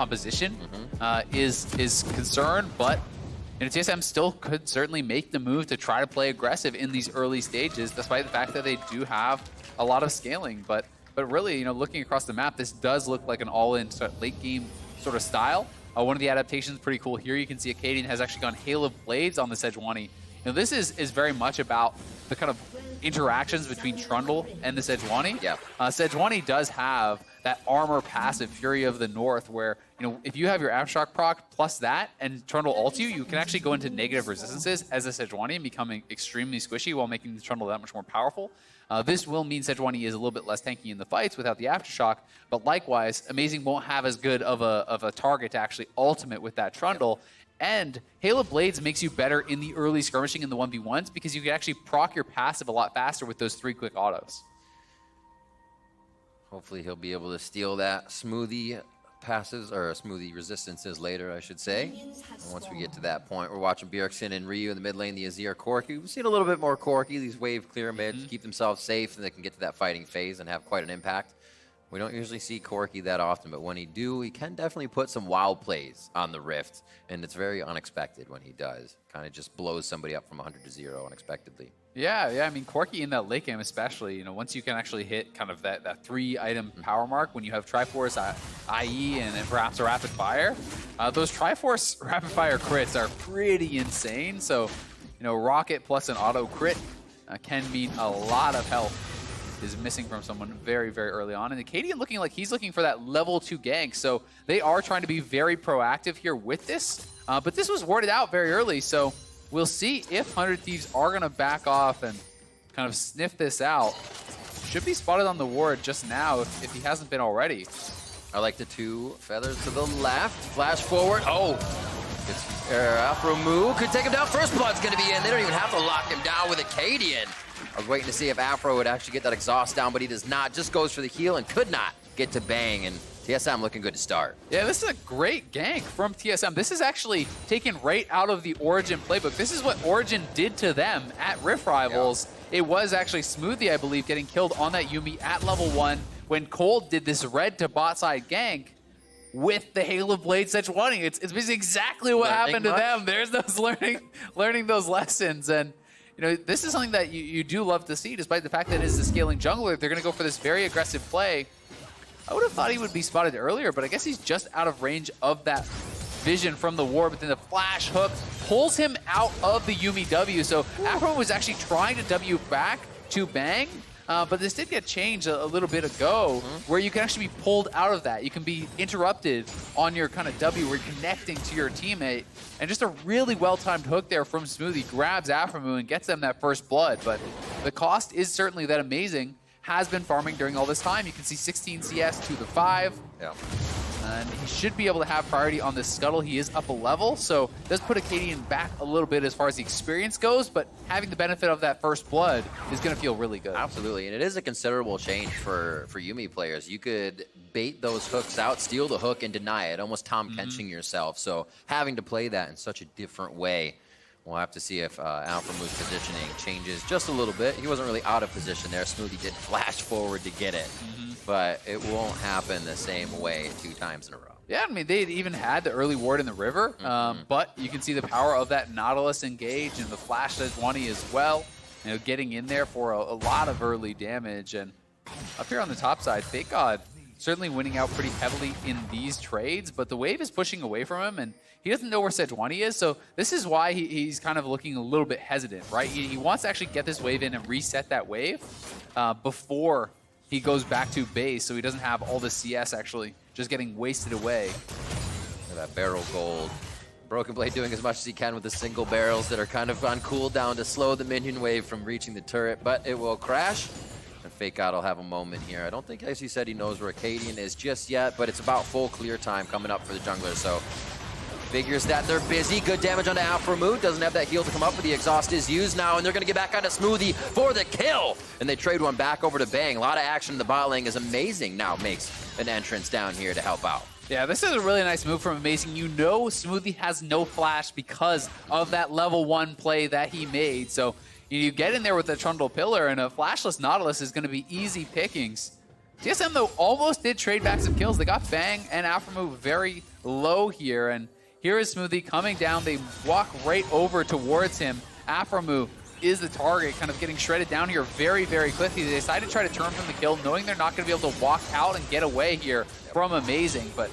composition is concerned, but TSM still could certainly make the move to try to play aggressive in these early stages, despite the fact that they do have a lot of scaling. But really, looking across the map, this does look like an all-in late game sort of style. One of the adaptations pretty cool here. You can see Akaadian has actually gone Hail of Blades on the Sejuani. This is very much about the kind of interactions between Trundle and the Sejuani. Yeah. Sejuani does have that armor passive, Fury of the North, where if you have your Aftershock proc plus that and Trundle ult you can actually go into negative resistances as a Sejuani and becoming extremely squishy while making the Trundle that much more powerful. This will mean Sejuani is a little bit less tanky in the fights without the Aftershock, but likewise, Amazing won't have as good of a target to actually ultimate with that Trundle. And Hail of Blades makes you better in the early skirmishing in the 1v1s because you can actually proc your passive a lot faster with those 3 quick autos. Hopefully he'll be able to steal that Smoothie passes, or Smoothie resistances later, I should say. And once we get to that point, we're watching Bjergsen and Ryu in the mid lane, the Azir Corki. We've seen a little bit more Corki, these wave clear mids, keep themselves safe, and they can get to that fighting phase and have quite an impact. We don't usually see Corki that often, but when he do, he can definitely put some wild plays on the Rift, and it's very unexpected when he does. Kind of just blows somebody up from 100 to 0 unexpectedly. Yeah, I mean, Corki in that late game especially, once you can actually hit kind of that 3-item power mark, when you have Triforce, IE, and then perhaps a Rapid Fire, those Triforce Rapid Fire crits are pretty insane. So, Rocket plus an auto crit can mean a lot of health is missing from someone very, very early on. And Akaadian looking like he's looking for that level 2 gank. So they are trying to be very proactive here with this. But this was warded out very early. So we'll see if 100 Thieves are going to back off and kind of sniff this out. Should be spotted on the ward just now if he hasn't been already. I like the 2 feathers to the left. Flash forward. Oh! Aphromoo could take him down. First blood's going to be in. They don't even have to lock him down with Akaadian. I was waiting to see if Afro would actually get that exhaust down, but he does not. Just goes for the heal and could not get to bang. And TSM looking good to start. Yeah, this is a great gank from TSM. This is actually taken right out of the Origin playbook. This is what Origin did to them at Rift Rivals. Yeah. It was actually Smoothie, I believe, getting killed on that Yuumi at level 1 when Cold did this red to bot side gank with the Hail of Blade Sejuani. It's basically exactly what happened to them. There's those learning those lessons. And this is something that you do love to see, despite the fact that it is the scaling jungler. They're going to go for this very aggressive play. I would have thought he would be spotted earlier, but I guess he's just out of range of that vision from the ward. But then the flash hook pulls him out of the Yuumi W. So Aphromoo was actually trying to W back to bang, but this did get changed a little bit ago, where you can actually be pulled out of that. You can be interrupted on your kind of W where you're connecting to your teammate. And just a really well-timed hook there from Smoothie grabs Aphromoo and gets them that first blood. But the cost is certainly that Amazing has been farming during all this time. You can see 16 CS to the 5. Yeah. And he should be able to have priority on this Scuttle. He is up a level, so it does put Akaadian back a little bit as far as the experience goes, but having the benefit of that first blood is going to feel really good. Absolutely, and it is a considerable change for Yuumi players. You could bait those hooks out, steal the hook, and deny it, almost Tom Kenching yourself. So having to play that in such a different way, we'll have to see if Aphromoo's positioning changes just a little bit. He wasn't really out of position there. Smoothie did flash forward to get it, but it won't happen the same way 2 times in a row. Yeah, I mean, they even had the early ward in the river, but you can see the power of that Nautilus engage and the flash Sejuani as well, getting in there for a lot of early damage. And up here on the top side, FakeGod certainly winning out pretty heavily in these trades, but the wave is pushing away from him, and he doesn't know where Sejuani is, so this is why he's kind of looking a little bit hesitant, right? He wants to actually get this wave in and reset that wave before he goes back to base, so he doesn't have all the CS actually just getting wasted away. Look at that barrel gold. Broken Blade doing as much as he can with the single barrels that are kind of on cooldown to slow the minion wave from reaching the turret, but it will crash. And FakeGod will have a moment here. I don't think, as he said, he knows where Akaadian is just yet, but it's about full clear time coming up for the jungler, so figures that they're busy. Good damage onto Aphromoo. Doesn't have that heal to come up, but the exhaust is used now, and they're going to get back onto Smoothie for the kill. And they trade one back over to Bang. A lot of action in the bot lane is Amazing now makes an entrance down here to help out. Yeah, this is a really nice move from Amazing. Smoothie has no flash because of that level 1 play that he made. So you get in there with the Trundle Pillar, and a flashless Nautilus is going to be easy pickings. TSM, though, almost did trade back some kills. They got Bang and Aphromoo very low here. And here is Smoothie coming down. They walk right over towards him. Aphromoo is the target, kind of getting shredded down here very, very quickly. They decide to try to turn from the kill, knowing they're not going to be able to walk out and get away here from Amazing. But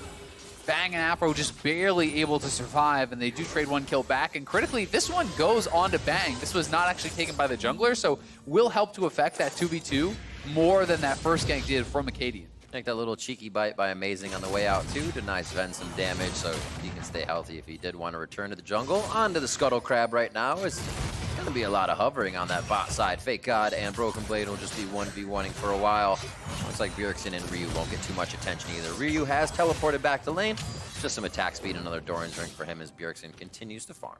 Bang and Aphro just barely able to survive, and they do trade one kill back. And critically, this one goes on to Bang. This was not actually taken by the jungler, so will help to affect that 2v2 more than that first gank did from Akaadian. I think that little cheeky bite by Amazing on the way out too denies Zven some damage, so he can stay healthy if he did want to return to the jungle. Onto the Scuttle Crab right now. It's going to be a lot of hovering on that bot side. FakeGod and Broken Blade will just be 1v1ing for a while. Looks like Bjergsen and Ryu won't get too much attention either. Ryu has teleported back to lane. Just some attack speed, another Doran's Ring for him as Bjergsen continues to farm.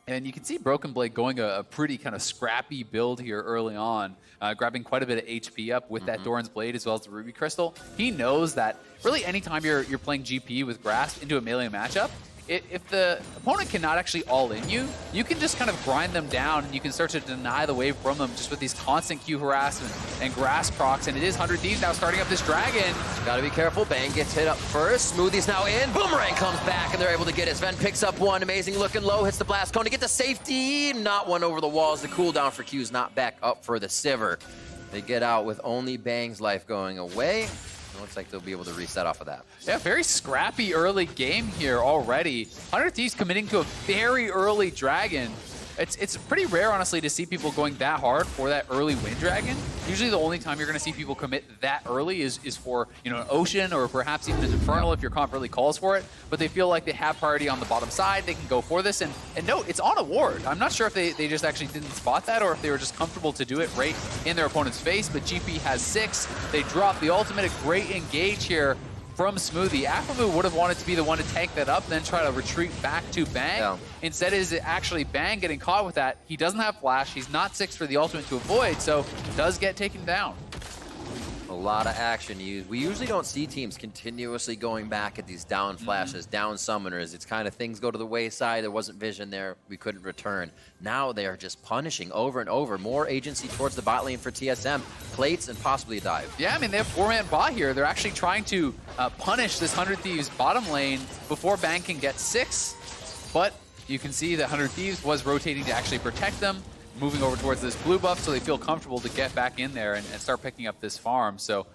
And you can see Broken Blade going a pretty kind of scrappy build here early on, grabbing quite a bit of HP up with that Doran's Blade as well as the Ruby Crystal. He knows that really anytime you're playing GP with Grasp into a melee matchup, if the opponent cannot actually all-in you, you can just kind of grind them down and you can start to deny the wave from them just with these constant Q harassment and Grasp procs. And it is 100 Thieves now starting up this dragon. Gotta be careful. Bang gets hit up first. Smoothie's now in. Boomerang comes back and they're able to get it. Zven picks up one. Amazing looking low. Hits the blast cone to get the safety. Not one over the walls. The cooldown for Q's not back up for the Sivir. They get out with only Bang's life going away. It looks like they'll be able to reset off of that. Yeah, very scrappy early game here already. 100 Thieves committing to a very early dragon. It's pretty rare, honestly, to see people going that hard for that early win dragon. Usually the only time you're going to see people commit that early is for, you know, an Ocean or perhaps even an Infernal if your comp really calls for it. But they feel like they have priority on the bottom side. They can go for this. And note, it's on a ward. I'm not sure if they just actually didn't spot that or if they were just comfortable to do it right in their opponent's face. But GP has 6. They drop the ultimate. A great engage here from Smoothie. Aphromoo would have wanted to be the one to tank that up, then try to retreat back to Bang. Yeah. Instead, it is actually Bang getting caught with that. He doesn't have flash. He's not 6 for the ultimate to avoid, so does get taken down. A lot of action used. We usually don't see teams continuously going back at these down flashes, down summoners. It's kind of things go to the wayside. There wasn't vision there. We couldn't return. Now they are just punishing over and over. More agency towards the bot lane for TSM. Plates and possibly a dive. Yeah, I mean, they have 4-man bot here. They're actually trying to punish this 100 Thieves bottom lane before Bang can get 6. But you can see that 100 Thieves was rotating to actually protect them, moving over towards this blue buff so they feel comfortable to get back in there and start picking up this farm. So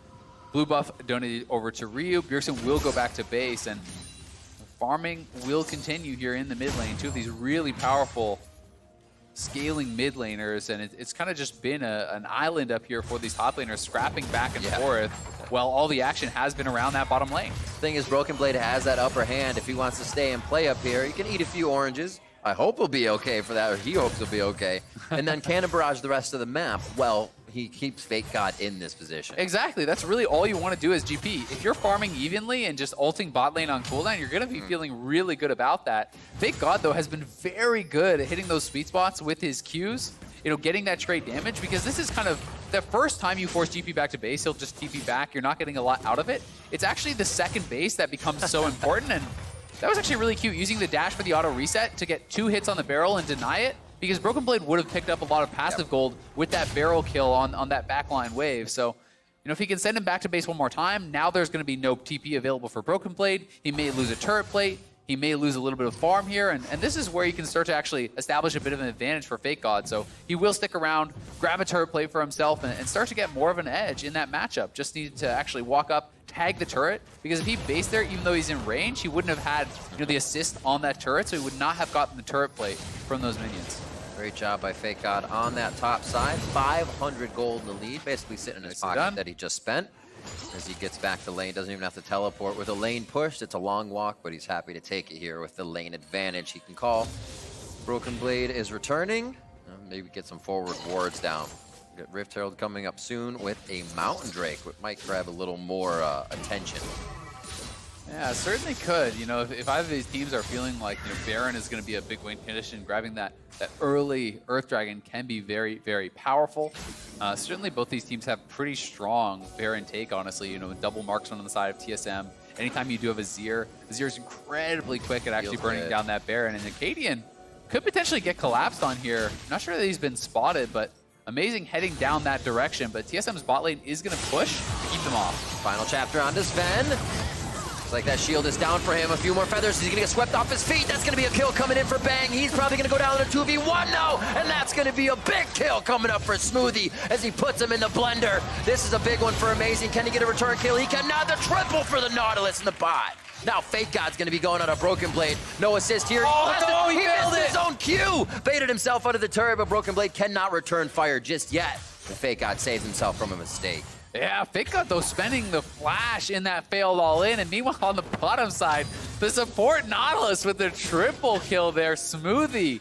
blue buff donated over to Ryu. Bjergsen will go back to base, and farming will continue here in the mid lane. Two of these really powerful scaling mid laners, and it's kind of just been an island up here for these top laners, scrapping back and forth, while all the action has been around that bottom lane. Thing is, Broken Blade has that upper hand. If he wants to stay and play up here, he can eat a few oranges. I hope he'll be okay for that, or he hopes he'll be okay. And then cannon barrage the rest of the map. Well, he keeps FakeGod in this position. Exactly. That's really all you want to do as GP. If you're farming evenly and just ulting bot lane on cooldown, you're going to be feeling really good about that. FakeGod, though, has been very good at hitting those sweet spots with his Qs, you know, getting that trade damage, because this is kind of the first time you force GP back to base, he'll just TP back. You're not getting a lot out of it. It's actually the second base that becomes so important, and that was actually really cute, using the dash for the auto reset to get 2 hits on the barrel and deny it, because Broken Blade would have picked up a lot of passive gold with that barrel kill on that backline wave. So, you know, if he can send him back to base one more time, now there's going to be no TP available for Broken Blade. He may lose a turret plate. He may lose a little bit of farm here, and this is where you can start to actually establish a bit of an advantage for FakeGod. So he will stick around, grab a turret plate for himself, and start to get more of an edge in that matchup. Just needed to actually walk up, tag the turret, because if he based there, even though he's in range, he wouldn't have had, you know, the assist on that turret, so he would not have gotten the turret plate from those minions. Great job by FakeGod on that top side. 500 gold in the lead, basically sitting in his pocket that he just spent. As he gets back to lane, doesn't even have to teleport. With a lane pushed, it's a long walk, but he's happy to take it here with the lane advantage he can call. Broken Blade is returning. Maybe get some forward wards down. Got Rift Herald coming up soon with a Mountain Drake, which might grab a little more attention. Yeah, certainly could. You know, if either of these teams are feeling like, you know, Baron is going to be a big win condition, grabbing that early Earth Dragon can be very, very powerful. Certainly both these teams have pretty strong Baron take, honestly. You know, double marksman on the side of TSM. Anytime you do have Azir, Azir is incredibly quick at actually burning down that Baron. And Akaadian could potentially get collapsed on here. Not sure that he's been spotted, but Amazing heading down that direction. But TSM's bot lane is going to push to keep them off. Final chapter on to Zven. Looks like that shield is down for him. A few more feathers. He's going to get swept off his feet. That's going to be a kill coming in for Bang. He's probably going to go down to 2v1 now. And that's going to be a big kill coming up for Smoothie as he puts him in the blender. This is a big one for Amazing. Can he get a return kill? He cannot. The triple for the Nautilus in the bot. Now FakeGod's going to be going on a Broken Blade. No assist here. Oh, no, he missed his own Q. Baited himself out of the turret, but Broken Blade cannot return fire just yet. And FakeGod saves himself from a mistake. Yeah, FakeGod though spending the flash in that failed all-in, and meanwhile on the bottom side, the support Nautilus with the triple kill there. Smoothie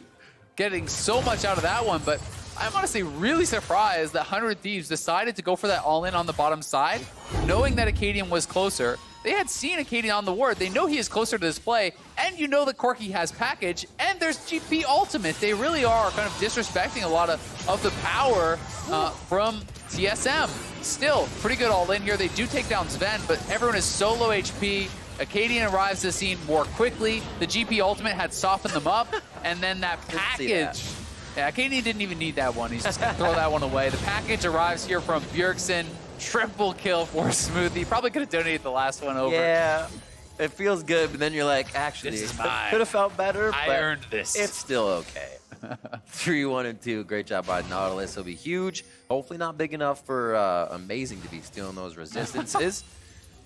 getting so much out of that one, but I'm honestly really surprised that 100 Thieves decided to go for that all-in on the bottom side, knowing that Akaadian was closer. They had seen Akaadian on the ward. They know he is closer to this play, and you know that Corki has package, and there's GP ultimate. They really are kind of disrespecting a lot of the power from TSM. Still, pretty good all-in here. They do take down Zven, but everyone is so low HP. Akaadian arrives to the scene more quickly. The GP ultimate had softened them up, and then that package. Yeah, Akaadian didn't even need that one. He's just gonna throw that one away. The package arrives here from Bjergsen. Triple kill for Smoothie. Probably could have donated the last one over. Yeah, it feels good, but then you're like, actually, this is mine. Could have felt better. I but earned this. It's still okay. 3-1-2. Great job by Nautilus. He'll be huge. Hopefully not big enough for Amazing to be stealing those resistances.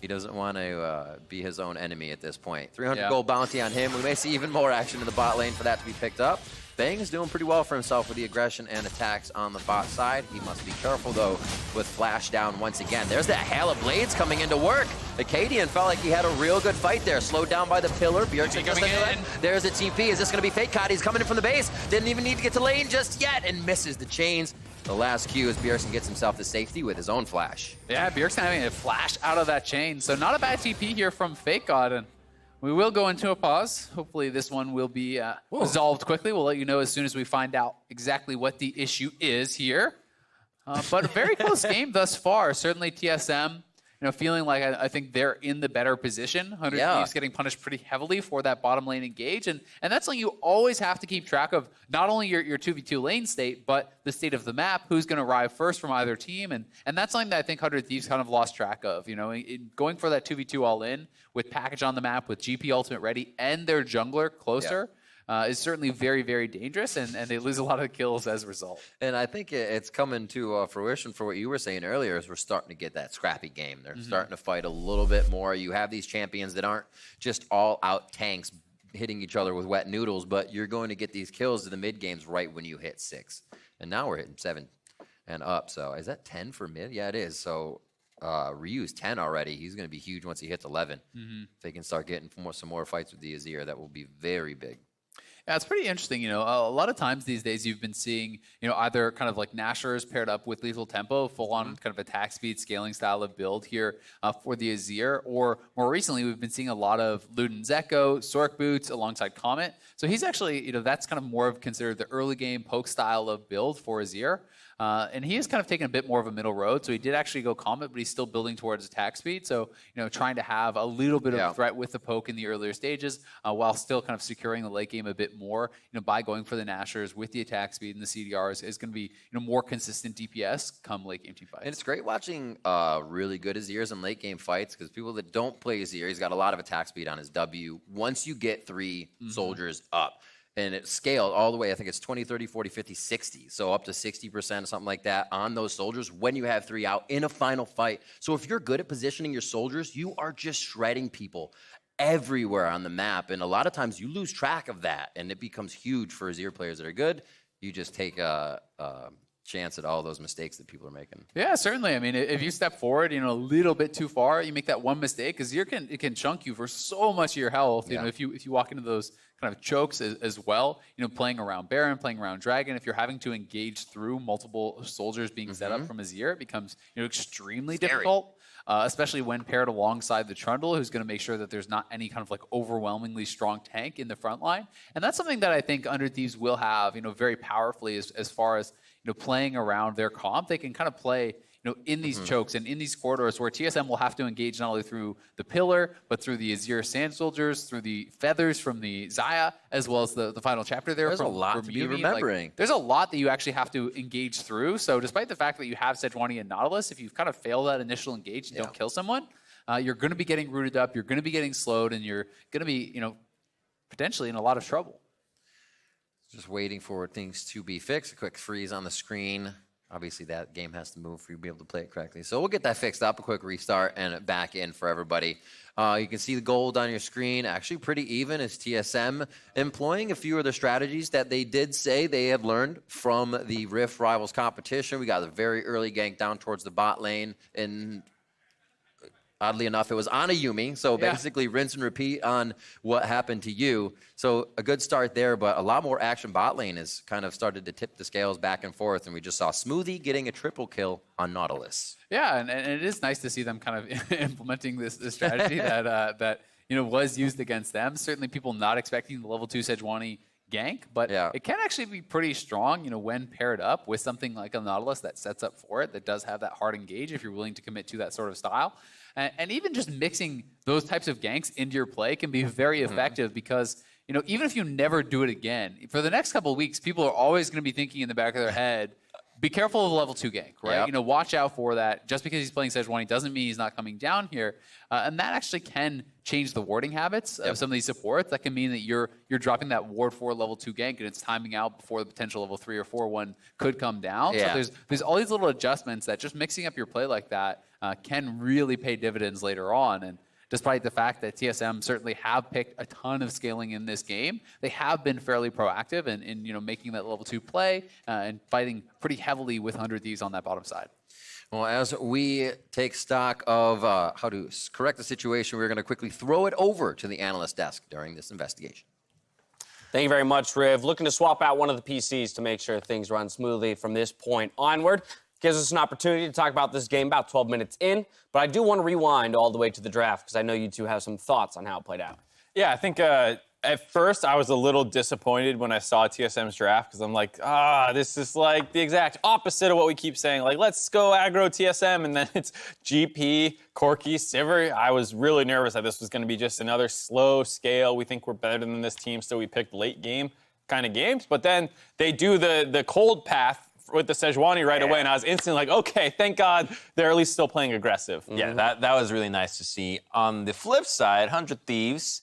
He doesn't want to be his own enemy at this point. 300 gold bounty on him. We may see even more action in the bot lane for that to be picked up. Bang is doing pretty well for himself with the aggression and attacks on the bot side. He must be careful, though, with flash down once again. There's that hail of blades coming into work. Akaadian felt like he had a real good fight there. Slowed down by the pillar. Bjergsen just in. There's a TP. Is this going to be FakeGod? He's coming in from the base. Didn't even need to get to lane just yet and misses the chains. The last Q as Bjergsen gets himself to safety with his own flash. Yeah, Bjergsen having a flash out of that chain. So not a bad TP here from FakeGod. And we will go into a pause. Hopefully this one will be resolved quickly. We'll let you know as soon as we find out exactly what the issue is here. But a very close game thus far. Certainly TSM, feeling like I think they're in the better position. 100 Thieves getting punished pretty heavily for that bottom lane engage. And that's something you always have to keep track of, not only your 2v2 lane state, but the state of the map, who's going to arrive first from either team. And that's something that I think 100 Thieves kind of lost track of. Going for that 2v2 all-in with package on the map, with GP ultimate ready, and their jungler closer. Is certainly very, very dangerous, and they lose a lot of kills as a result. And I think it's coming to fruition for what you were saying earlier, is we're starting to get that scrappy game. They're starting to fight a little bit more. You have these champions that aren't just all-out tanks hitting each other with wet noodles, but you're going to get these kills in the mid games right when you hit 6. And now we're hitting 7 and up. So is that 10 for mid? Yeah, it is. So Ryu's 10 already. He's going to be huge once he hits 11. If they can start getting some more fights with the Azir, that will be very big. Yeah, it's pretty interesting. A lot of times these days you've been seeing, either kind of like Nashers paired up with lethal tempo, full-on kind of attack speed, scaling style of build here for the Azir, or more recently we've been seeing a lot of Luden's Echo, Sork Boots alongside Comet. So he's actually, that's kind of more of considered the early game poke style of build for Azir. And he has kind of taken a bit more of a middle road. So he did actually go Comet, but he's still building towards attack speed. So, trying to have a little bit of threat with the poke in the earlier stages, while still kind of securing the late game a bit more, by going for the Nashers with the attack speed and the CDRs is going to be, more consistent DPS come late game team fights. And it's great watching really good Azirs in late game fights, because people that don't play Azir, he's got a lot of attack speed on his W. Once you get 3 soldiers up, and it's scaled all the way, I think it's 20, 30, 40, 50, 60. So up to 60%, something like that, on those soldiers when you have 3 out in a final fight. So if you're good at positioning your soldiers, you are just shredding people everywhere on the map. And a lot of times you lose track of that, and it becomes huge for Azir players that are good. You just take a chance at all those mistakes that people are making. Yeah, certainly. I mean, if you step forward, a little bit too far, you make that one mistake, Azir can chunk you for so much of your health. If you walk into those kind of chokes as well, playing around Baron, playing around Dragon, if you're having to engage through multiple soldiers being set up from Azir, it becomes extremely difficult. Especially when paired alongside the Trundle, who's going to make sure that there's not any kind of like overwhelmingly strong tank in the front line. And that's something that I think Under Thieves will have, very powerfully as far as, playing around their comp. They can kind of play, in these chokes and in these corridors where TSM will have to engage not only through the pillar, but through the Azir Sand Soldiers, through the feathers from the Xayah, as well as the final chapter there. There's a lot to be remembering. There's a lot that you actually have to engage through. So despite the fact that you have Sejuani and Nautilus, if you've kind of failed that initial engage and don't kill someone, you're going to be getting rooted up, you're going to be getting slowed, and you're going to be, potentially in a lot of trouble. Just waiting for things to be fixed. A quick freeze on the screen. Obviously, that game has to move for you to be able to play it correctly. So we'll get that fixed up, a quick restart, and back in for everybody. You can see the gold on your screen. Actually pretty even as TSM employing a few of the strategies that they did say they had learned from the Rift Rivals competition. We got a very early gank down towards the bot lane, and oddly enough, it was on a Yuumi, so basically rinse and repeat on what happened to you. So a good start there, but a lot more action bot lane has kind of started to tip the scales back and forth, and we just saw Smoothie getting a triple kill on Nautilus. Yeah, and it is nice to see them kind of implementing this strategy that was used against them. Certainly people not expecting the level 2 Sejuani gank, but it can actually be pretty strong, when paired up with something like a Nautilus that sets up for it, that does have that hard engage if you're willing to commit to that sort of style. And even just mixing those types of ganks into your play can be very effective because, even if you never do it again, for the next couple of weeks, people are always going to be thinking in the back of their head, be careful of the level 2 gank, right? Yep. Watch out for that. Just because he's playing Sejuani doesn't mean he's not coming down here. And that actually can change the warding habits of some of these supports. That can mean that you're dropping that ward 4 level 2 gank and it's timing out before the potential level 3 or 4 one could come down. Yeah. So there's all these little adjustments that just mixing up your play like that can really pay dividends later on. And despite the fact that TSM certainly have picked a ton of scaling in this game, they have been fairly proactive in making that level 2 play and fighting pretty heavily with 100 Thieves on that bottom side. Well, as we take stock of how to correct the situation, we're going to quickly throw it over to the analyst desk during this investigation. Thank you very much, Riv. Looking to swap out one of the PCs to make sure things run smoothly from this point onward. Gives us an opportunity to talk about this game about 12 minutes in, but I do want to rewind all the way to the draft because I know you two have some thoughts on how it played out. Yeah, I think at first I was a little disappointed when I saw TSM's draft because I'm like, this is like the exact opposite of what we keep saying. Like, let's go aggro TSM, and then it's GP, Corki, Sivir. I was really nervous that this was going to be just another slow scale. We think we're better than this team, so we picked late game kind of games. But then they do the cold path with the Sejuani right away, and I was instantly like, okay, thank God they're at least still playing aggressive. Yeah, that was really nice to see. On the flip side, 100 Thieves,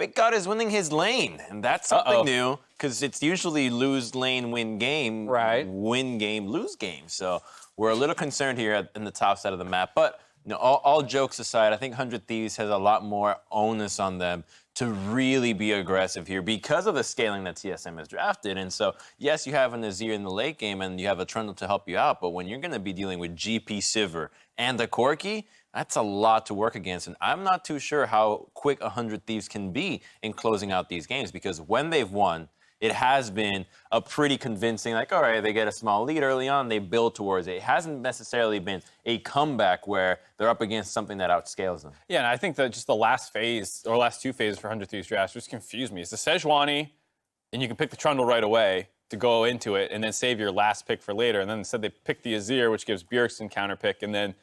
FakeGod is winning his lane, and that's something new, because it's usually lose lane, win game, win game, lose game. So we're a little concerned here in the top side of the map. But all jokes aside, I think 100 Thieves has a lot more onus on them to really be aggressive here because of the scaling that TSM has drafted. And so, yes, you have an Azir in the late game and you have a Trundle to help you out, but when you're going to be dealing with GP Sivir and the Corki, that's a lot to work against. And I'm not too sure how quick 100 Thieves can be in closing out these games, because when they've won, it has been a pretty convincing, like, all right, they get a small lead early on, they build towards it. It hasn't necessarily been a comeback where they're up against something that outscales them. Yeah, and I think that just the last phase, or last 2 phases for 100 Thieves drafts just confused me. It's the Sejuani, and you can pick the Trundle right away to go into it, and then save your last pick for later. And then instead they pick the Azir, which gives Bjergsen counter pick, and then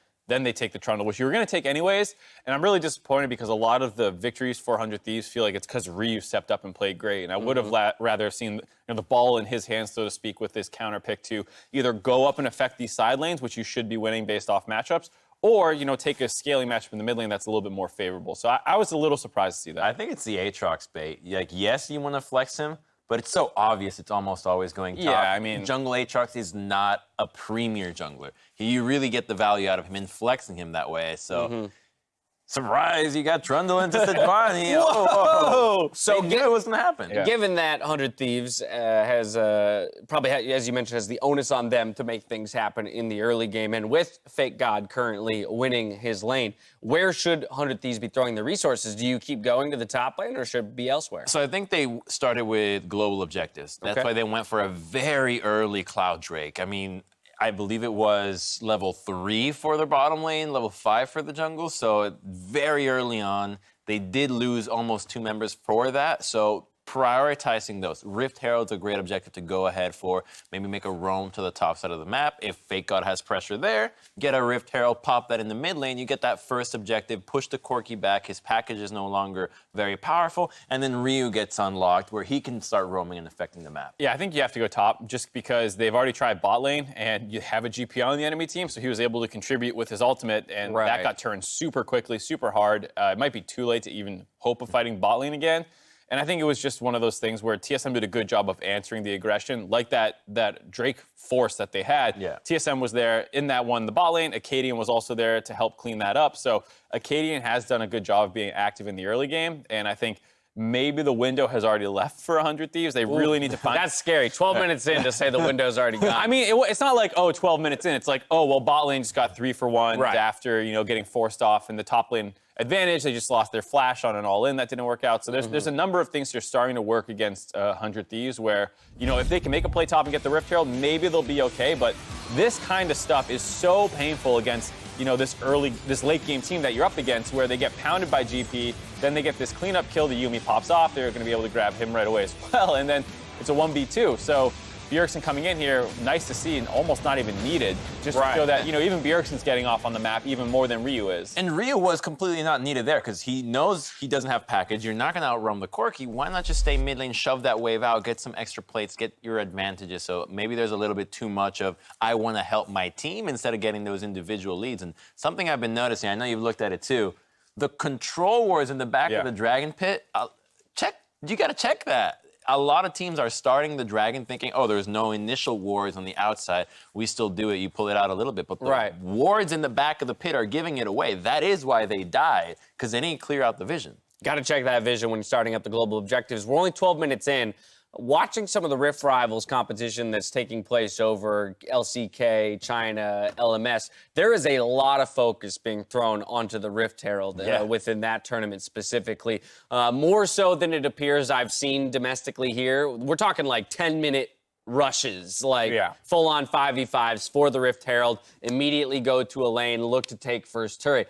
they take the Trundle, which you were going to take anyways. And I'm really disappointed because a lot of the victories for 100 Thieves feel like it's because Ryu stepped up and played great. And I would have rather seen the ball in his hands, so to speak, with this counter pick to either go up and affect these side lanes, which you should be winning based off matchups, or take a scaling matchup in the mid lane that's a little bit more favorable. So I was a little surprised to see that. I think it's the Aatrox bait. Like, yes, you want to flex him, but it's so obvious it's almost always going top. Yeah, I mean, Jungle Aatrox is not a premier jungler. You really get the value out of him in flexing him that way. So, surprise, you got Trundle into Sejuani. Whoa! So knew it was going to happen. Yeah. Given that 100 Thieves has probably, as you mentioned, has the onus on them to make things happen in the early game, and with FakeGod currently winning his lane, where should 100 Thieves be throwing the resources? Do you keep going to the top lane, or should it be elsewhere? So I think they started with global objectives. That's why they went for a very early Cloud Drake. I mean, I believe it was level 3 for their bottom lane, level 5 for the jungle. So very early on, they did lose almost 2 members for that. So prioritizing those. Rift Herald's a great objective to go ahead for. Maybe make a roam to the top side of the map. If FakeGod has pressure there, get a Rift Herald, pop that in the mid lane. You get that first objective, push the Corki back. His package is no longer very powerful. And then Ryu gets unlocked where he can start roaming and affecting the map. Yeah, I think you have to go top just because they've already tried bot lane and you have a GP on the enemy team. So he was able to contribute with his ultimate and that got turned super quickly, super hard. It might be too late to even hope of fighting bot lane again. And I think it was just one of those things where TSM did a good job of answering the aggression, like that Drake force that they had. Yeah. TSM was there in that one, the bot lane. Akaadian was also there to help clean that up. So Akaadian has done a good job of being active in the early game, and I think maybe the window has already left for 100 Thieves. They really need to find... That's scary. 12 minutes in to say the window's already gone. I mean, it's not like, 12 minutes in. It's like, well, bot lane just got 3 for 1 after, getting forced off, and the top lane advantage. They just lost their flash on an all-in. That didn't work out. So there's a number of things that are starting to work against 100 Thieves where, if they can make a play top and get the Rift Herald, maybe they'll be okay. But this kind of stuff is so painful against, this late game team that you're up against where they get pounded by GP, then they get this cleanup kill, the Yuumi pops off, they're going to be able to grab him right away as well, and then it's a 1v2. So Bjergsen coming in here, nice to see, and almost not even needed, just to show that, even Bjergsen's getting off on the map even more than Ryu is. And Ryu was completely not needed there because he knows he doesn't have package. You're not going to outrun the Corki. Why not just stay mid lane, shove that wave out, get some extra plates, get your advantages? So maybe there's a little bit too much of, I want to help my team instead of getting those individual leads. And something I've been noticing, I know you've looked at it too, the control wars in the back of the Dragon Pit, you got to check that. A lot of teams are starting the Dragon thinking, there's no initial wards on the outside. We still do it. You pull it out a little bit. But the wards in the back of the pit are giving it away. That is why they died, because they didn't clear out the vision. Got to check that vision when you're starting up the global objectives. We're only 12 minutes in. Watching some of the Rift Rivals competition that's taking place over LCK, China, LMS, there is a lot of focus being thrown onto the Rift Herald within that tournament specifically. More so than it appears I've seen domestically here. We're talking like 10-minute rushes, like full-on 5v5s for the Rift Herald, immediately go to a lane, look to take first turret.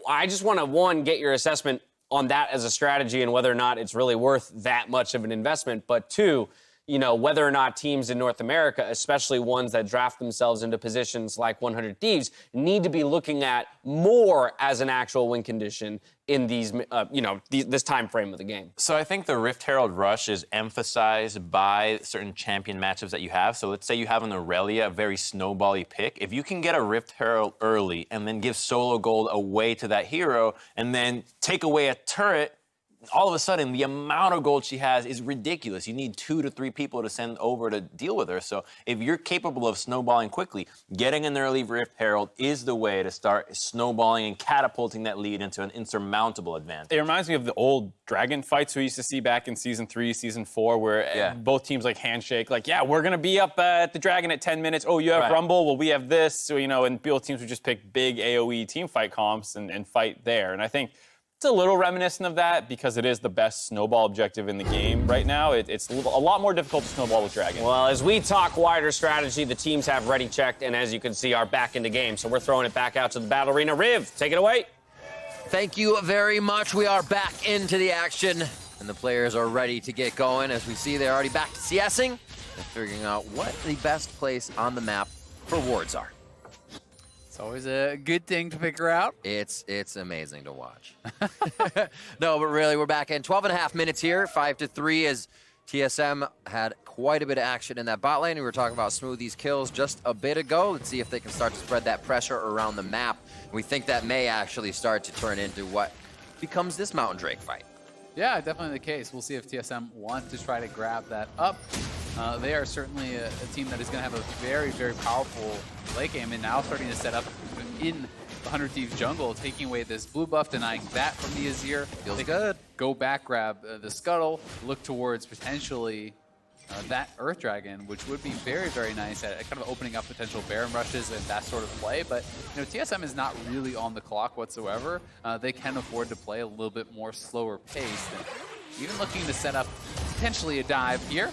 I just want to, one, get your assessment on that as a strategy and whether or not it's really worth that much of an investment. But two, whether or not teams in North America, especially ones that draft themselves into positions like 100 Thieves, need to be looking at more as an actual win condition in these, this time frame of the game. So I think the Rift Herald rush is emphasized by certain champion matchups that you have. So let's say you have an Aurelia, a very snowbally pick. If you can get a Rift Herald early and then give solo gold away to that hero and then take away a turret, all of a sudden, the amount of gold she has is ridiculous. You need 2 to 3 people to send over to deal with her. So if you're capable of snowballing quickly, getting an early Rift Herald is the way to start snowballing and catapulting that lead into an insurmountable advantage. It reminds me of the old Dragon fights we used to see back in Season 3, Season 4, where both teams handshake, we're going to be up at the Dragon at 10 minutes. Oh, you have Rumble? Well, we have this. So, and both teams would just pick big AoE team fight comps and fight there. And I think it's a little reminiscent of that because it is the best snowball objective in the game right now. It's a lot more difficult to snowball with Dragon. Well, as we talk wider strategy, the teams have ready checked and, as you can see, are back in the game. So we're throwing it back out to the battle arena. Riv, take it away. Thank you very much. We are back into the action, and the players are ready to get going. As we see, they're already back to CSing and figuring out what the best place on the map for wards are. It's always a good thing to figure out. It's amazing to watch. No, but really, we're back in 12.5 minutes here, 5-3, as TSM had quite a bit of action in that bot lane. We were talking about Smoothie's kills just a bit ago. Let's see if they can start to spread that pressure around the map. We think that may actually start to turn into what becomes this Mountain Drake fight. Yeah, definitely the case. We'll see if TSM want to try to grab that up. They are certainly a team that is going to have a very, very powerful late game, and now starting to set up in the 100 Thieves jungle, taking away this blue buff, denying that from the Azir. Feels good. Go back, grab the Scuttle, look towards potentially that Earth Dragon, which would be very, very nice at kind of opening up potential Baron rushes and that sort of play. But TSM is not really on the clock whatsoever. They can afford to play a little bit more slower pace, and even looking to set up potentially a dive here.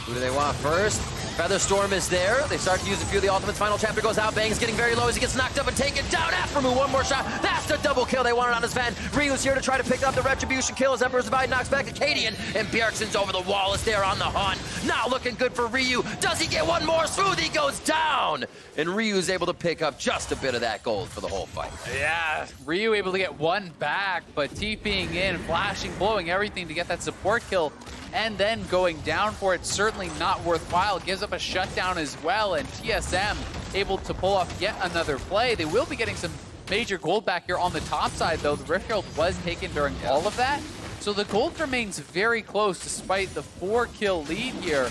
Who do they want first? Featherstorm is there. They start to use a few of the ultimates. Final chapter goes out. Bang's getting very low as he gets knocked up and taken down. Aphromoo, one more shot. That's the double kill they wanted on his Zven. Ryu's here to try to pick up the retribution kill as Emperor's Divide knocks back Akaadian. And Bjergsen's over the wall as they're on the hunt. Now looking good for Ryu. Does he get one more? Smoothie goes down. And Ryu's able to pick up just a bit of that gold for the whole fight. Yeah, Ryu able to get one back, but TPing in, flashing, blowing everything to get that support kill. And then going down for it, certainly not worthwhile. Gives up a shutdown as well, and TSM able to pull off yet another play. They will be getting some major gold back here on the top side, though. The Rift Herald was taken during all of that. So the gold remains very close despite the 4-kill lead here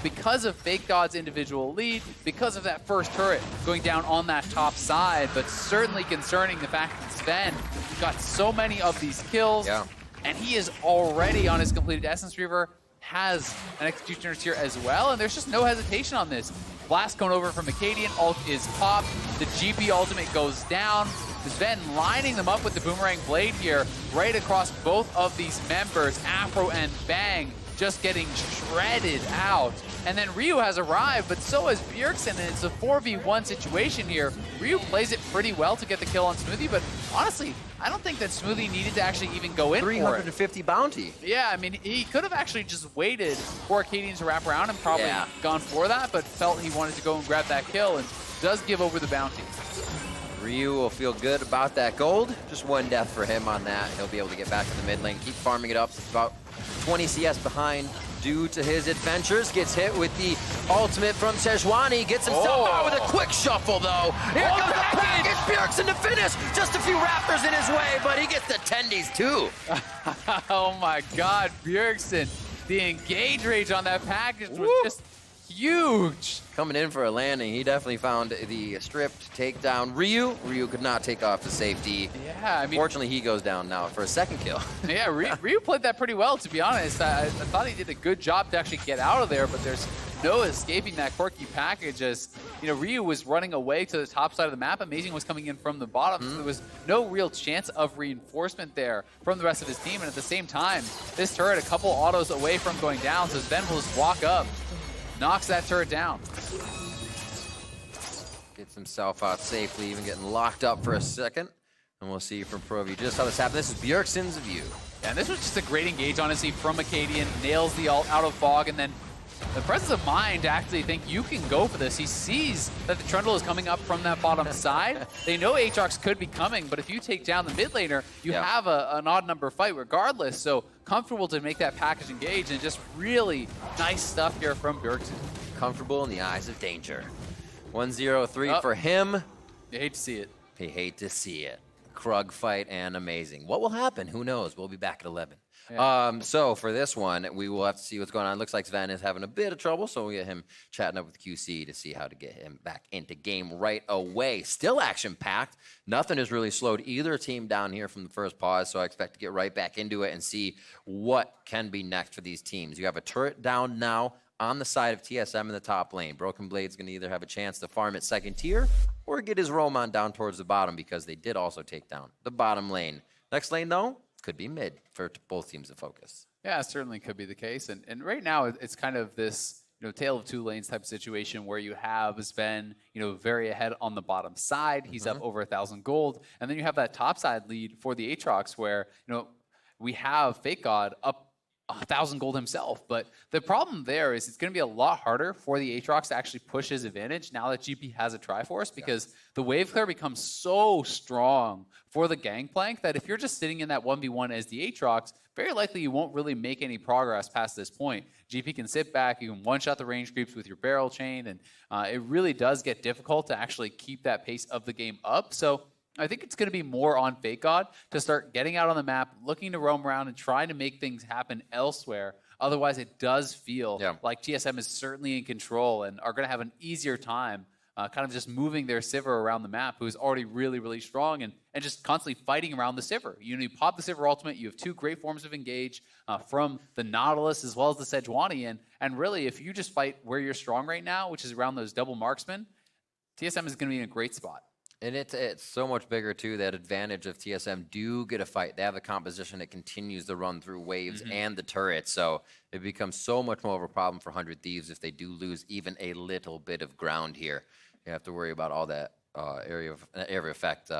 because of FakeGod's individual lead, because of that first turret going down on that top side, but certainly concerning the fact that Zven got so many of these kills. Yeah. And he is already on his completed Essence Reaver, has an Executioner tier as well, and there's just no hesitation on this. Blast going over from Akaadian, ult is popped, the GP ultimate goes down. Zven lining them up with the Boomerang Blade here, right across both of these members, Afro and Bang, just getting shredded out. And then Ryu has arrived, but so has Bjergsen, and it's a 4v1 situation here. Ryu plays it pretty well to get the kill on Smoothie, but honestly, I don't think that Smoothie needed to actually even go in for it. 350 bounty. Yeah, I mean, he could have actually just waited for Akaadian to wrap around and probably gone for that, but felt he wanted to go and grab that kill and does give over the bounty. Ryu will feel good about that gold. Just one death for him on that. He'll be able to get back to the mid lane, keep farming it up. It's about 20 CS behind due to his adventures. Gets hit with the ultimate from Sejuani. Gets himself out with a quick shuffle, though. Here comes the package. Bjergsen to finish. Just a few Raptors in his way, but he gets the tendies too. Oh my God, Bjergsen. The engage rage on that package was just huge. Coming in for a landing, he definitely found the stripped takedown. Ryu could not take off the safety. Yeah, I mean, fortunately, he goes down now for a second kill. Yeah, Ryu played that pretty well, to be honest. I thought he did a good job to actually get out of there, but there's no escaping that Corki package as, you know, Ryu was running away to the top side of the map. Amazing was coming in from the bottom, so there was no real chance of reinforcement there from the rest of his team. And at the same time, this turret a couple autos away from going down, so Zven will just walk up, knocks that turret down. Gets himself out safely, even getting locked up for a second. And we'll see from ProV just how this happened. This is Bjergsen's view. Yeah, and this was just a great engage, honestly, from Akaadian. Nails the ult out of fog, and then the presence of mind to actually think you can go for this. He sees that the Trundle is coming up from that bottom side. They know Aatrox could be coming, but if you take down the mid laner, you have an odd number fight regardless. So comfortable to make that package engage, and just really nice stuff here from Bjergsen. Comfortable in the eyes of danger. 1-0-3 for him. You hate to see it. You hate to see it. Krug fight and amazing. What will happen? Who knows? We'll be back at 11. Yeah. So for this one, we will have to see what's going on. Looks like Zven is having a bit of trouble, so we'll get him chatting up with QC to see how to get him back into game right away. Still action-packed. Nothing has really slowed either team down here from the first pause, so I expect to get right back into it and see what can be next for these teams. You have a turret down now on the side of TSM in the top lane. Broken Blade's going to either have a chance to farm at second tier or get his Roman down towards the bottom because they did also take down the bottom lane. Next lane, though, could be mid for both teams to focus. Yeah, it certainly could be the case. And right now, it's kind of this, you know, tale of two lanes type of situation where you have Zven, you know, very ahead on the bottom side. He's up over 1,000 gold. And then you have that top side lead for the Aatrox where, you know, we have FakeGod up 1,000 gold himself. But the problem there is it's going to be a lot harder for the Aatrox to actually push his advantage now that GP has a Triforce, because the wave clear becomes so strong for the Gangplank that if you're just sitting in that 1v1 as the Aatrox, very likely you won't really make any progress past this point. GP can sit back, you can one-shot the range creeps with your barrel chain, and it really does get difficult to actually keep that pace of the game up. So I think it's going to be more on FakeGod to start getting out on the map, looking to roam around and trying to make things happen elsewhere. Otherwise, it does feel like TSM is certainly in control and are going to have an easier time kind of just moving their Sivir around the map, who is already really, really strong, and just constantly fighting around the Sivir. You know, you pop the Sivir ultimate, you have two great forms of engage from the Nautilus as well as the Sejuani, and really, if you just fight where you're strong right now, which is around those double marksmen, TSM is going to be in a great spot. And it's so much bigger, too, that advantage of TSM do get a fight. They have a composition that continues to run through waves and the turrets, so it becomes so much more of a problem for 100 Thieves if they do lose even a little bit of ground here. You have to worry about all that area effect,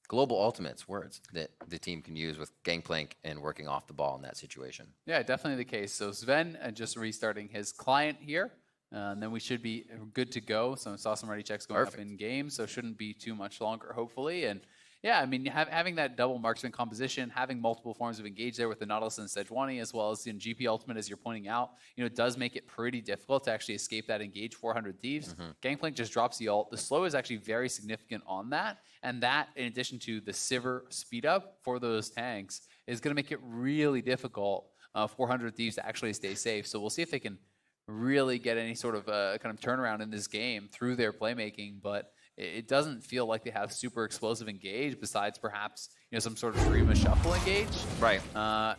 global ultimates, words that the team can use with Gangplank and working off the ball in that situation. Yeah, definitely the case. So Zven just restarting his client here. And then we should be good to go. So I saw some ready checks going up in game, so shouldn't be too much longer, hopefully. And yeah, I mean, having that double marksman composition, having multiple forms of engage there with the Nautilus and Sejuani, as well as in GP Ultimate, as you're pointing out, it does make it pretty difficult to actually escape that engage 400 Thieves. Gangplank just drops the ult. The slow is actually very significant on that. And that, in addition to the Sivir speed up for those tanks, is going to make it really difficult for 400 Thieves to actually stay safe. So we'll see if they can really get any sort of kind of turnaround in this game through their playmaking, but it doesn't feel like they have super explosive engage besides perhaps some sort of Rima shuffle engage. Right.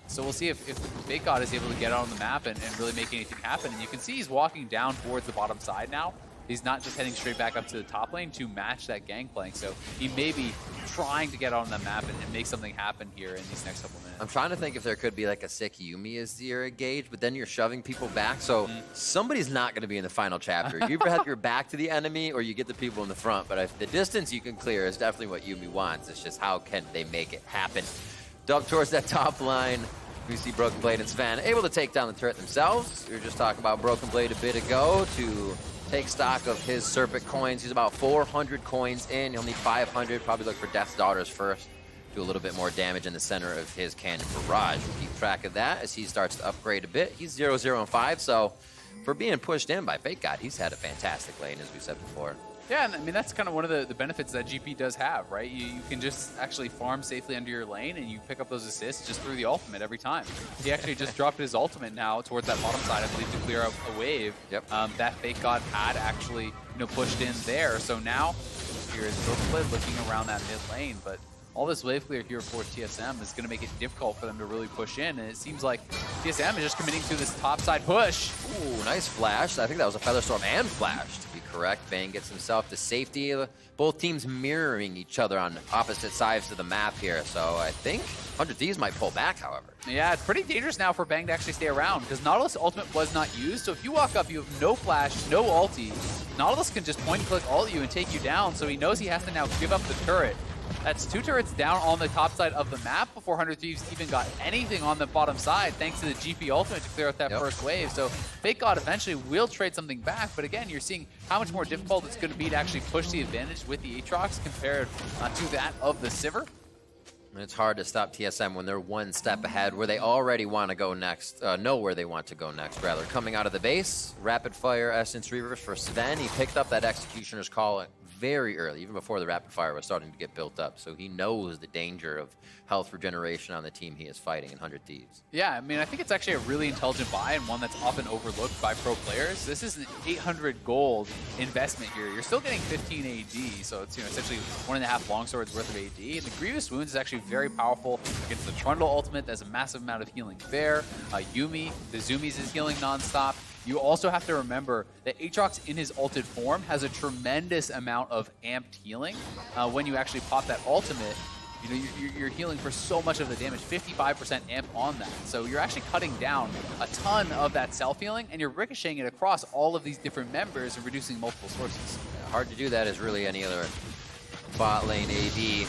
So we'll see if FakeGod is able to get out on the map and really make anything happen. And you can see he's walking down towards the bottom side now. He's not just heading straight back up to the top lane to match that Gangplank. So he may be trying to get on the map and make something happen here in these next couple minutes. I'm trying to think if there could be like a sick Yuumi as your engage, but then you're shoving people back. So somebody's not going to be in the final chapter. You either have your back to the enemy or you get the people in the front. But if the distance you can clear is definitely what Yuumi wants. It's just how can they make it happen. Dump towards that top line. We see Broken Blade and Zven able to take down the turret themselves. We were just talking about Broken Blade a bit ago to take stock of his Serpent coins. He's about 400 coins in. He'll need 500. Probably look for Death's Daughters first. Do a little bit more damage in the center of his cannon barrage. We'll keep track of that as he starts to upgrade a bit. He's 0-0-5, so for being pushed in by FakeGod, he's had a fantastic lane, as we said before. Yeah, and I mean, that's kind of one of the benefits that GP does have, right? You can just actually farm safely under your lane and you pick up those assists just through the ultimate every time. He actually just dropped his ultimate now towards that bottom side, I believe, to clear out a wave. Yep. That FakeGod had actually, pushed in there. So now here is Broken Blade looking around that mid lane, but all this wave clear here for TSM is going to make it difficult for them to really push in, and it seems like TSM is just committing to this topside push. Ooh, nice flash. I think that was a Featherstorm and flash, to be correct. Bane gets himself to safety. Both teams mirroring each other on opposite sides of the map here, so I think 100 Thieves might pull back, however. Yeah, it's pretty dangerous now for Bang to actually stay around, because Nautilus ultimate was not used, so if you walk up, you have no flash, no ulti. Nautilus can just point and click ult you and take you down, so he knows he has to now give up the turret. That's 2 turrets down on the top side of the map before 100 Thieves even got anything on the bottom side, thanks to the GP ultimate to clear out that first wave. So FakeGod eventually will trade something back, but again, you're seeing how much more difficult it's going to be to actually push the advantage with the Aatrox compared to that of the Sivir. And it's hard to stop TSM when they're one step ahead, where they already want to go next, know where they want to go next, rather. Coming out of the base, rapid fire Essence Reavers for Zven. He picked up that Executioner's Call very early, even before the rapid fire was starting to get built up. So he knows the danger of health regeneration on the team he is fighting in 100 Thieves. Yeah, I mean, I think it's actually a really intelligent buy and one that's often overlooked by pro players. This is an 800 gold investment here. You're still getting 15 AD, so it's essentially 1.5 longswords worth of AD. And the Grievous Wounds is actually very powerful against the Trundle ultimate. There's a massive amount of healing there. Yuumi, the Zoomies is healing nonstop. You also have to remember that Aatrox in his ulted form has a tremendous amount of amped healing. When you actually pop that ultimate, you're healing for so much of the damage, 55% amp on that. So you're actually cutting down a ton of that self-healing, and you're ricocheting it across all of these different members and reducing multiple sources. Hard to do that as really any other bot lane AD.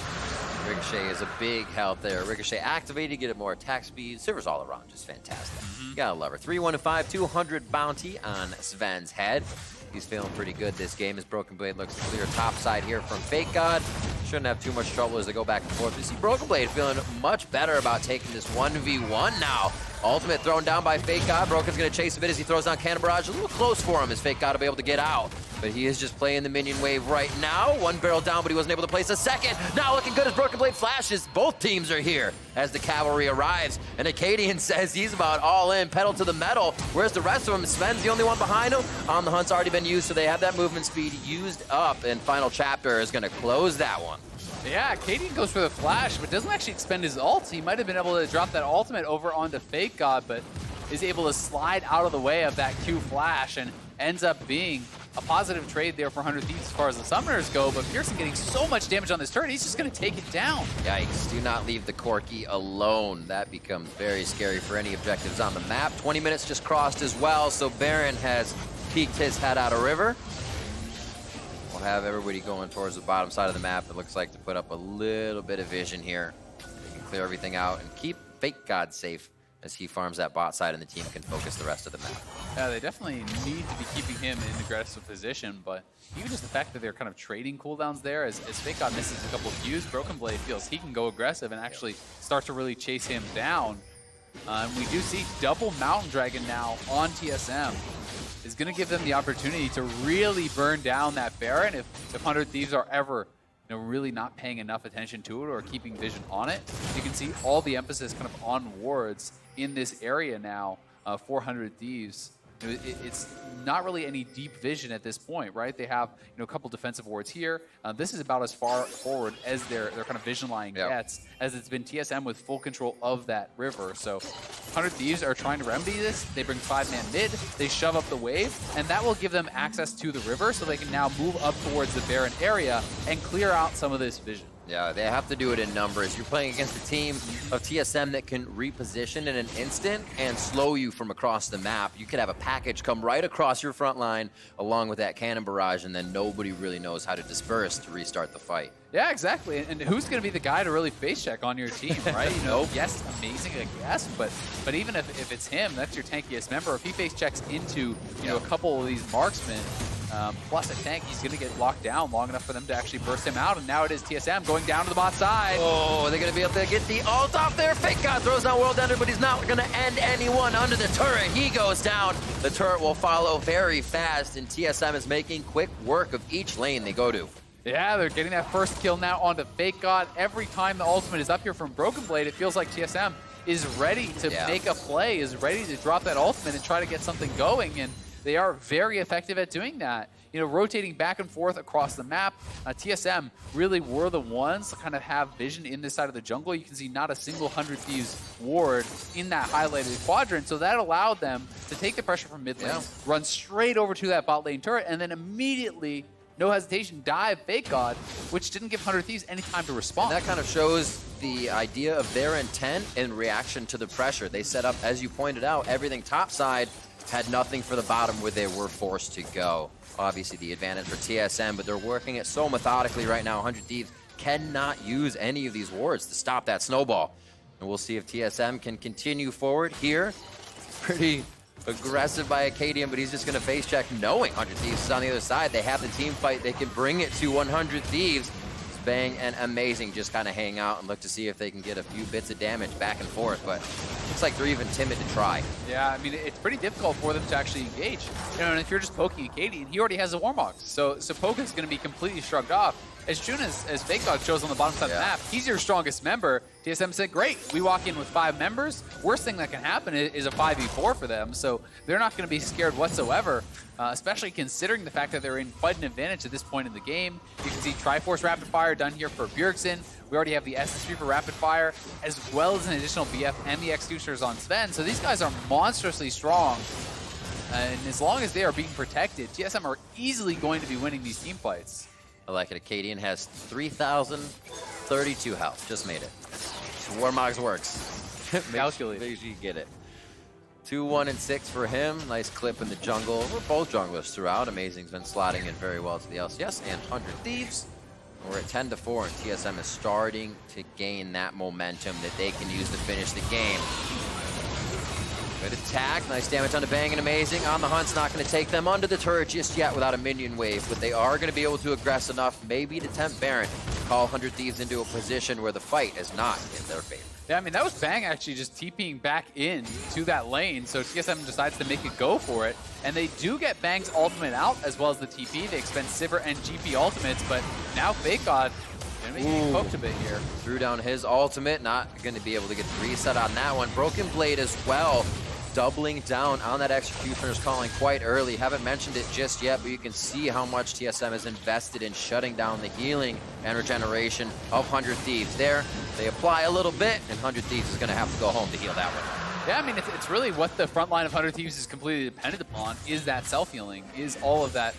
Ricochet is a big help there. Ricochet activated, get it more attack speed. Sivir's all around, just fantastic. You gotta love her. 3-1-5, 200 bounty on Zven's head. He's feeling pretty good this game as Broken Blade looks to clear top side here from FakeGod. Shouldn't have too much trouble as they go back and forth. We see Broken Blade feeling much better about taking this 1v1 now. Ultimate thrown down by FakeGod. Broken's gonna chase a bit as he throws down Cannon Barrage. A little close for him as FakeGod will be able to get out. But he is just playing the minion wave right now. One barrel down, but he wasn't able to place a second. Now looking good as Broken Blade flashes. Both teams are here as the cavalry arrives. And Akaadian says he's about all in, pedal to the metal. Where's the rest of them? Sven's the only one behind him. On the Hunt's already been used, so they have that movement speed used up. And final chapter is gonna close that one. Yeah, Akaadian goes for the flash, but doesn't actually expend his ult. He might have been able to drop that ultimate over onto FakeGod, but is able to slide out of the way of that Q flash and ends up being a positive trade there for 100 Thieves as far as the summoners go, but Bjergsen getting so much damage on this turret, he's just going to take it down. Yikes, do not leave the Corki alone. That becomes very scary for any objectives on the map. 20 minutes just crossed as well, so Baron has peeked his head out of river. We'll have everybody going towards the bottom side of the map. It looks like to put up a little bit of vision here. They can clear everything out and keep FakeGod safe as he farms that bot side and the team can focus the rest of the map. Yeah, they definitely need to be keeping him in aggressive position, but even just the fact that they're kind of trading cooldowns there, as FakeGod misses a couple of views, Broken Blade feels he can go aggressive and actually start to really chase him down. And we do see double Mountain Dragon now on TSM. Is going to give them the opportunity to really burn down that Baron if 100 Thieves are ever really not paying enough attention to it or keeping vision on it. You can see all the emphasis kind of on wards in this area now, 400 Thieves. It's not really any deep vision at this point, right? They have a couple defensive wards here. This is about as far forward as their kind of vision line gets, as it's been TSM with full control of that river. So 100 Thieves are trying to remedy this. They bring 5-man mid, they shove up the wave, and that will give them access to the river so they can now move up towards the Baron area and clear out some of this vision. Yeah, they have to do it in numbers. You're playing against a team of TSM that can reposition in an instant and slow you from across the map. You could have a package come right across your front line along with that cannon barrage, and then nobody really knows how to disperse to restart the fight. Yeah, exactly. And who's going to be the guy to really face check on your team, right? Yes, amazing, I guess, but even if it's him, that's your tankiest member. If he face checks into a couple of these marksmen, plus a tank, he's going to get locked down long enough for them to actually burst him out. And now it is TSM going down to the bot side. Oh, are they going to be able to get the ult off there? FakeGod throws down World Ender, but he's not going to end anyone under the turret. He goes down. The turret will follow very fast, and TSM is making quick work of each lane they go to. Yeah, they're getting that first kill now onto FakeGod. Every time the ultimate is up here from Broken Blade, it feels like TSM is ready to make a play, is ready to drop that ultimate and try to get something going. And they are very effective at doing that. Rotating back and forth across the map. TSM really were the ones to kind of have vision in this side of the jungle. You can see not a single 100 Thieves ward in that highlighted quadrant. So that allowed them to take the pressure from mid lane, run straight over to that bot lane turret, and then immediately, no hesitation, dive FakeGod, which didn't give 100 Thieves any time to respond. And that kind of shows the idea of their intent in reaction to the pressure. They set up, as you pointed out, everything topside, had nothing for the bottom where they were forced to go. Obviously the advantage for TSM, but they're working it so methodically right now. 100 Thieves cannot use any of these wards to stop that snowball. And we'll see if TSM can continue forward here. Pretty aggressive by Akaadian, but he's just going to face check knowing 100 Thieves is on the other side. They have the team fight. They can bring it to 100 Thieves. Bang and Amazing just kind of hang out and look to see if they can get a few bits of damage back and forth, but looks like they're even timid to try. Yeah, I mean, it's pretty difficult for them to actually engage. And if you're just poking Akaadian, he already has a Warmox, so poke is going to be completely shrugged off. As soon as FakeGod shows on the bottom side of the map, he's your strongest member. TSM said, great, we walk in with 5 members. Worst thing that can happen is a 5v4 for them, so they're not going to be scared whatsoever, especially considering the fact that they're in quite an advantage at this point in the game. You can see Triforce Rapid Fire done here for Bjergsen. We already have the SS3 for Rapid Fire, as well as an additional BF and the Executioners on Zven, so these guys are monstrously strong. And as long as they are being protected, TSM are easily going to be winning these team fights. I like it. Akaadian has 3,032 health. Just made it. Warmox works. Calculated. Make sure you get it. 2, 1, and 6 for him. Nice clip in the jungle. We're both junglers throughout. Amazing's been slotting in very well to the LCS and 100 Thieves. We're at 10-4, and TSM is starting to gain that momentum that they can use to finish the game. Good attack, nice damage on the Bang and Amazing. On the Hunt's not going to take them under the turret just yet without a minion wave, but they are going to be able to aggress enough, maybe to tempt Baron, call 100 Thieves into a position where the fight is not in their favor. Yeah, I mean, that was Bang actually just TPing back in to that lane, so TSM decides to make it go for it, and they do get Bang's ultimate out, as well as the TP. They expend Sivir and GP ultimates, but now FakeGod going to be poked a bit here. Threw down his ultimate, not going to be able to get the reset on that one. Broken Blade as well, doubling down on that Executioner's calling quite early. Haven't mentioned it just yet, but you can see how much TSM has invested in shutting down the healing and regeneration of 100 Thieves. There, they apply a little bit, and 100 Thieves is going to have to go home to heal that one. Yeah, I mean, it's really what the front line of 100 Thieves is completely dependent upon, is that self-healing, is all of that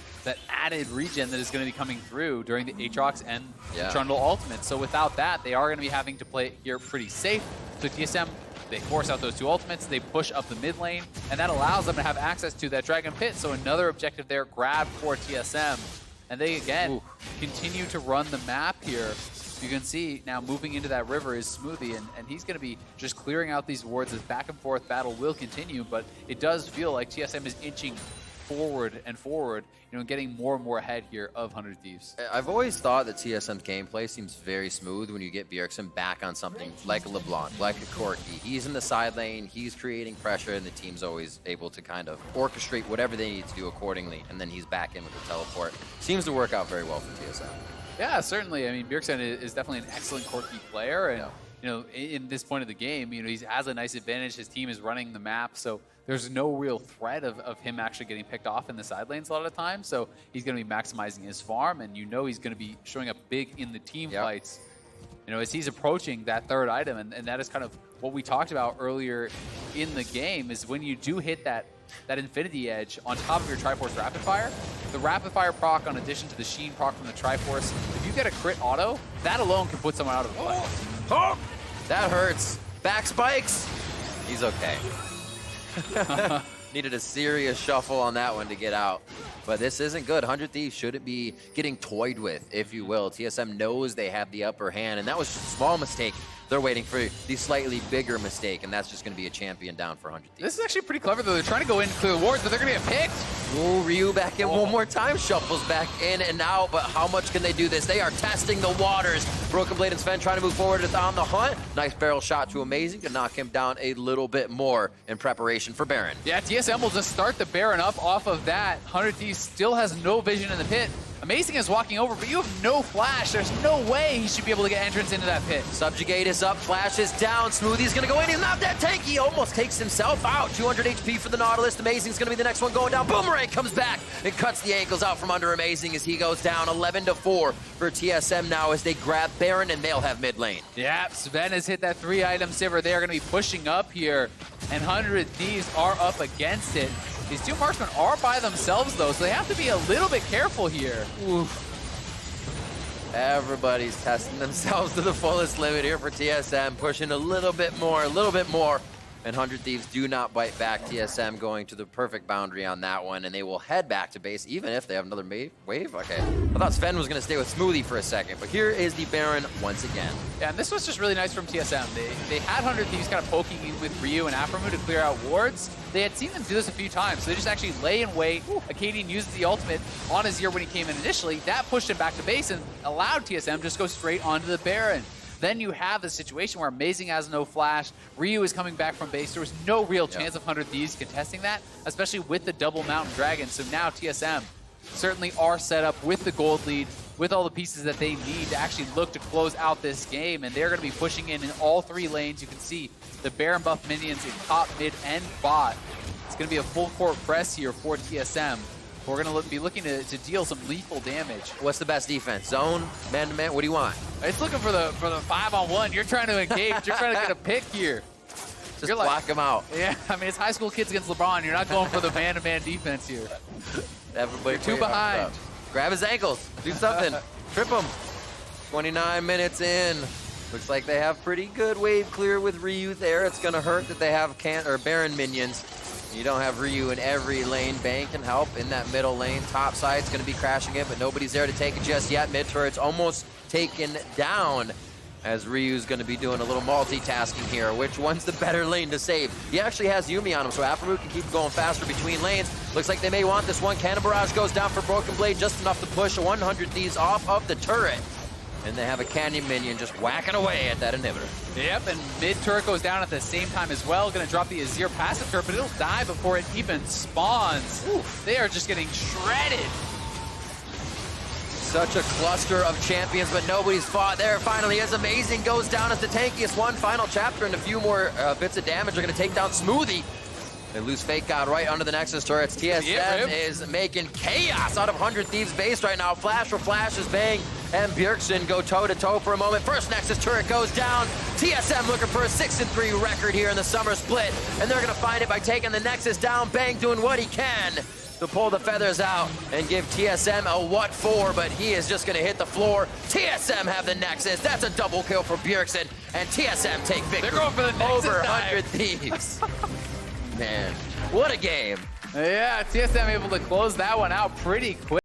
added regen that is going to be coming through during the Aatrox and Trundle ultimate. So without that, they are going to be having to play it here pretty safe. So TSM, they force out those 2 ultimates, they push up the mid lane, and that allows them to have access to that Dragon Pit. So another objective there grabbed for TSM. And they, again, continue to run the map here. You can see now moving into that river is Smoothie, and he's going to be just clearing out these wards. This back and forth battle will continue, but it does feel like TSM is inching forward and forward, you know, getting more and more ahead here of 100 Thieves. I've always thought that TSM's gameplay seems very smooth when you get Bjergsen back on something like a LeBlanc, like a Corki. He's in the side lane, he's creating pressure, and the team's always able to kind of orchestrate whatever they need to do accordingly, and then he's back in with the teleport. Seems to work out very well for TSM. Yeah, certainly. I mean, Bjergsen is definitely an excellent Corki player, and you know, in this point of the game, you know, he has a nice advantage. His team is running the map, so there's no real threat of him actually getting picked off in the side lanes a lot of the time. So he's going to be maximizing his farm, and you know he's going to be showing up big in the team fights. You know, as he's approaching that 3rd item, and that is kind of what we talked about earlier in the game, is when you do hit that Infinity Edge on top of your Triforce Rapid Fire, the Rapid Fire proc, in addition to the Sheen proc from the Triforce, if you get a crit auto, that alone can put someone out of the play. Oh, that hurts. Back spikes. He's okay. Needed a serious shuffle on that one to get out. But this isn't good. 100 Thieves shouldn't be getting toyed with, if you will. TSM knows they have the upper hand, and that was just a small mistake. They're waiting for the slightly bigger mistake, and that's just going to be a champion down for 100 Thieves. This is actually pretty clever, though. They're trying to go in and clear the wards, but they're going to get picked. Ooh, Ryu back in one more time. Shuffles back in and out, but how much can they do this? They are testing the waters. Broken Blade and Zven trying to move forward on the hunt. Nice barrel shot to Amazing to knock him down a little bit more in preparation for Baron. Yeah, TSM will just start the Baron up off of that. 100 Thieves still has no vision in the pit. Amazing is walking over, but you have no flash. There's no way he should be able to get entrance into that pit. Subjugate is up, flash is down. Smoothie's gonna go in. He's not that tanky. Almost takes himself out. 200 HP for the Nautilus. Amazing's gonna be the next one going down. Boomerang comes back and cuts the ankles out from under Amazing as he goes down. 11-4 for TSM now as they grab Baron, and they'll have mid lane. Yeah, Zven has hit that 3-item Sivir. They are gonna be pushing up here, and 100 Thieves are up against it. These 2 marksmen are by themselves, though, so they have to be a little bit careful here. Oof. Everybody's testing themselves to the fullest limit here for TSM, pushing a little bit more, and 100 Thieves do not bite back. TSM going to the perfect boundary on that one, and they will head back to base, even if they have another wave. Okay, I thought Zven was going to stay with Smoothie for a second, but here is the Baron once again. Yeah, and this was just really nice from TSM. They had 100 Thieves kind of poking in with Ryu and Aphromoo to clear out wards. They had seen them do this a few times, so they just actually lay in wait. Akaadian uses the ultimate on Azir when he came in initially. That pushed him back to base and allowed TSM to just go straight onto the Baron. Then you have the situation where Amazing has no flash, Ryu is coming back from base. There was no real chance of 100 Thieves contesting that, especially with the double Mountain Dragon. So now TSM certainly are set up with the gold lead, with all the pieces that they need to actually look to close out this game, and they're going to be pushing in all 3 lanes. You can see the Baron buff minions in top, mid, and bot. It's going to be a full court press here for TSM. We're going to be looking to deal some lethal damage. What's the best defense? Zone? Man-to-man? What do you want? It's looking for the 5-on-1. You're trying to engage. You're trying to get a pick here. Just block him out. Yeah, I mean, it's high school kids against LeBron. You're not going for the man-to-man defense here. Everybody You're 2 behind. Grab his ankles. Do something. Trip him. 29 minutes in. Looks like they have pretty good wave clear with Ryu there. It's going to hurt that they have Baron minions. You don't have Ryu in every lane. Bang can help in that middle lane. Top side's going to be crashing it, but nobody's there to take it just yet. Mid turret's almost taken down as Ryu's going to be doing a little multitasking here. Which one's the better lane to save? He actually has Yuumi on him, so Aphromoo can keep going faster between lanes. Looks like they may want this one. Cannon Barrage goes down for Broken Blade, just enough to push 100 Thieves off of the turret. And they have a Canyon minion just whacking away at that inhibitor. Yep, and mid turret goes down at the same time as well. Going to drop the Azir passive turret, but it'll die before it even spawns. Oof, they are just getting shredded. Such a cluster of champions, but nobody's fought there. Finally, as Amazing goes down as the tankiest one. Final chapter and a few more bits of damage are going to take down Smoothie. They lose FakeGod right under the Nexus turrets. TSM is making chaos out of 100 Thieves base right now. Flash for flashes, Bang and Bjergsen go toe-to-toe for a moment. First Nexus turret goes down. TSM looking for a 6-3 record here in the summer split, and they're gonna find it by taking the Nexus down. Bang doing what he can to pull the feathers out and give TSM a what for, but he is just gonna hit the floor. TSM have the Nexus. That's a double kill for Bjergsen, and TSM take victory. They're going for the Nexus over dive. 100 Thieves. Man, what a game. Yeah, TSM able to close that one out pretty quick.